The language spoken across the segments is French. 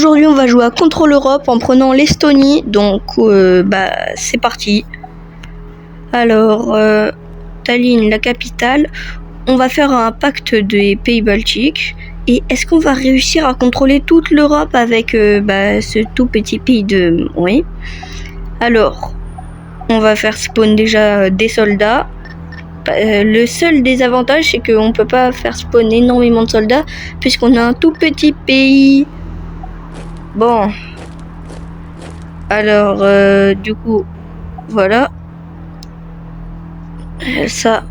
aujourd'hui on va jouer à Contrôle Europe en prenant l'Estonie, donc c'est parti. Alors, Tallinn, la capitale, on va faire un pacte des pays baltiques. Et est-ce qu'on va réussir à contrôler toute l'Europe avec ce tout petit pays de... Oui. Alors, on va faire spawn déjà des soldats. Le seul désavantage, c'est qu'on peut pas faire spawn énormément de soldats, puisqu'on a un tout petit pays. Bon. Alors, du coup, voilà. Ça,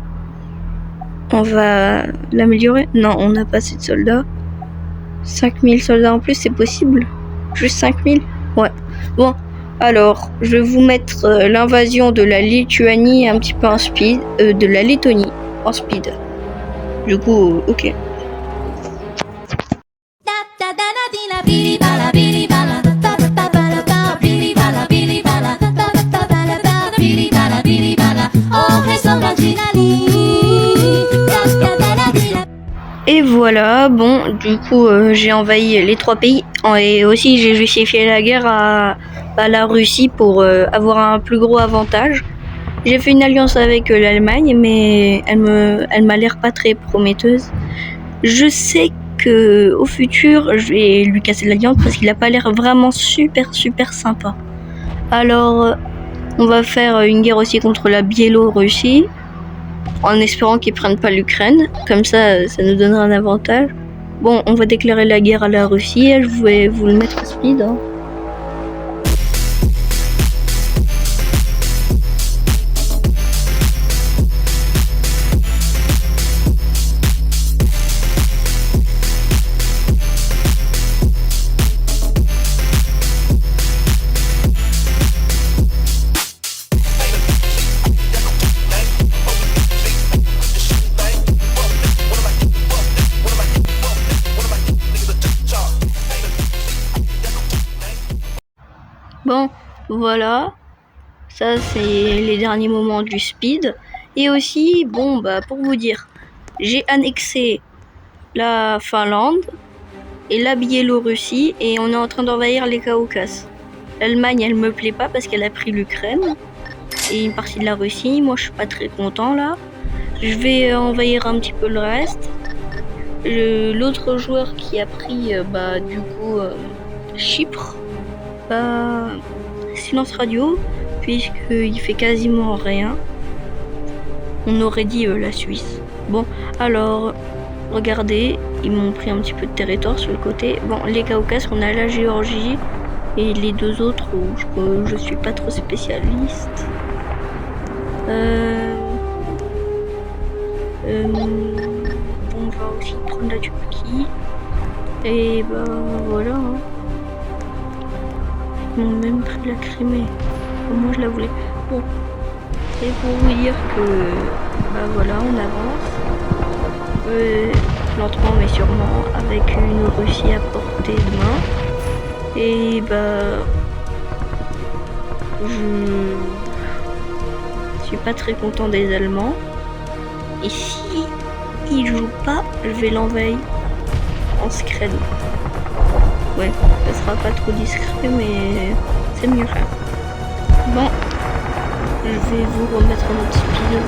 on va l'améliorer. Non, on n'a pas assez de soldats. 5000 soldats en plus, c'est possible? Juste 5000? Ouais. Bon, alors, je vais vous mettre l'invasion de la Lituanie un petit peu en speed. De la Lettonie en speed. Du coup, ok. Et voilà, bon, du coup, j'ai envahi les 3 pays et aussi j'ai justifié la guerre à la Russie pour avoir un plus gros avantage. J'ai fait une alliance avec l'Allemagne, mais elle m'a l'air pas très prometteuse. Je sais que au futur, je vais lui casser l'alliance parce qu'il a pas l'air vraiment super sympa. Alors, on va faire une guerre aussi contre la Biélorussie, en espérant qu'ils prennent pas l'Ukraine. Comme ça, ça nous donnera un avantage. Bon, on va déclarer la guerre à la Russie. Je vais vous le mettre à speed. Hein. Bon, voilà, ça c'est les derniers moments du speed. Et aussi, bon, pour vous dire, j'ai annexé la Finlande et la Biélorussie et on est en train d'envahir les Caucases. L'Allemagne, elle me plaît pas parce qu'elle a pris l'Ukraine et une partie de la Russie. Moi, je suis pas très content là. Je vais envahir un petit peu le reste. L'autre joueur qui a pris, Chypre. Silence radio, puisqu'il fait quasiment rien. On aurait dit la Suisse. Bon, alors, regardez, ils m'ont pris un petit peu de territoire sur le côté. Bon, les Caucases, on a la Géorgie, et les deux autres où je suis pas trop spécialiste. On va aussi prendre la Turquie. Et voilà. Hein. Ils m'ont même pris la Crimée. Moi je la voulais. Bon. Et pour vous dire que voilà, on avance. Lentement mais sûrement, avec une Russie à portée de main. Et je suis pas très content des Allemands. Et si ils jouent pas, je vais l'envahir en scred. Ouais, ça sera pas trop discret, mais c'est mieux. Bon, je vais vous remettre un autre speed.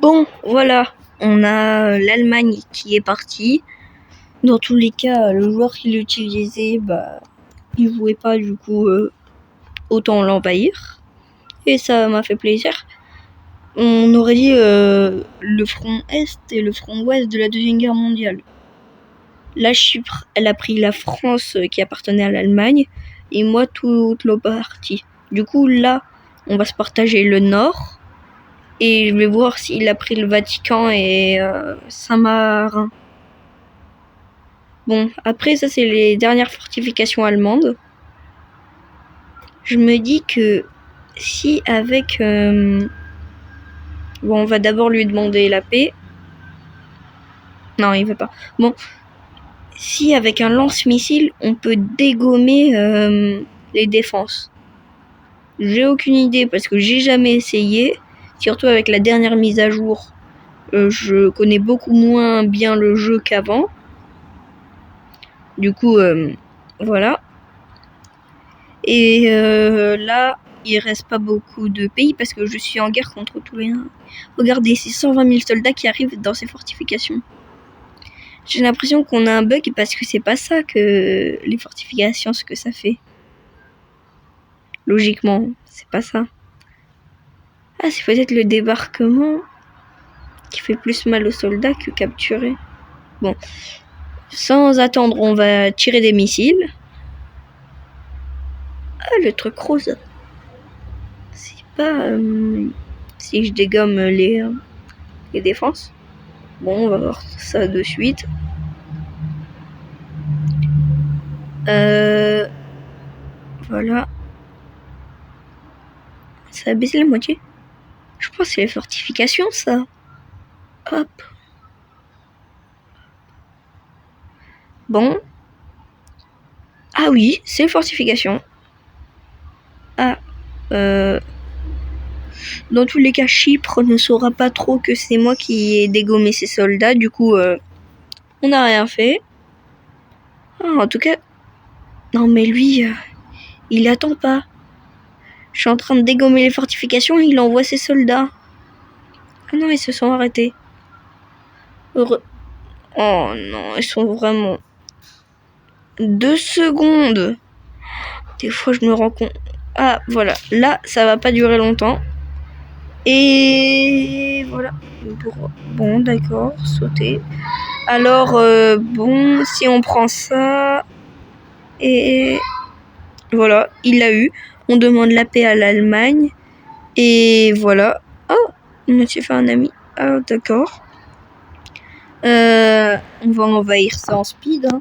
Bon, voilà, on a l'Allemagne qui est partie. Dans tous les cas, le joueur qui l'utilisait, il jouait pas, du coup, autant l'envahir. Et ça m'a fait plaisir. On aurait dit le front Est et le front Ouest de la Deuxième Guerre mondiale. La Chypre, elle a pris la France qui appartenait à l'Allemagne, et moi toute l'autre partie. Du coup, là, on va se partager le Nord, et je vais voir s'il a pris le Vatican et Saint-Marin. Bon, après, ça, c'est les dernières fortifications allemandes. Je me dis que si avec... bon, on va d'abord lui demander la paix. Non, il veut pas. Bon, si avec un lance-missile, on peut dégommer les défenses. J'ai aucune idée parce que j'ai jamais essayé. Surtout avec la dernière mise à jour, je connais beaucoup moins bien le jeu qu'avant. Du coup, voilà. Et là, il reste pas beaucoup de pays parce que je suis en guerre contre tous les... Regardez, c'est 120 000 soldats qui arrivent dans ces fortifications. J'ai l'impression qu'on a un bug parce que c'est pas ça que les fortifications, ce que ça fait. Logiquement, c'est pas ça. Ah, c'est peut-être le débarquement qui fait plus mal aux soldats que capturer. Bon, sans attendre, on va tirer des missiles. Ah, le truc rose. C'est pas... si je dégomme les défenses. Bon, on va voir ça de suite. Voilà. Ça a baissé la moitié. Je pense que c'est les fortifications, ça. Hop. Bon. Ah oui, c'est les fortifications. Ah. Dans tous les cas, Chypre ne saura pas trop que c'est moi qui ai dégommé ses soldats. Du coup, on n'a rien fait. Ah, en tout cas... Non, mais lui, il attend pas. Je suis en train de dégommer les fortifications et il envoie ses soldats. Ah non, ils se sont arrêtés. Heureux. Oh non, ils sont vraiment... 2 secondes. Des fois, je me rends compte... Ah, voilà. Là, ça va pas durer longtemps. Et voilà. Bon, d'accord, sauter. Alors, bon, si on prend ça... Et voilà, il l'a eu. On demande la paix à l'Allemagne. Et voilà. Oh, on m'a fait un ami. Ah, d'accord. On va envahir ça en speed. Hein.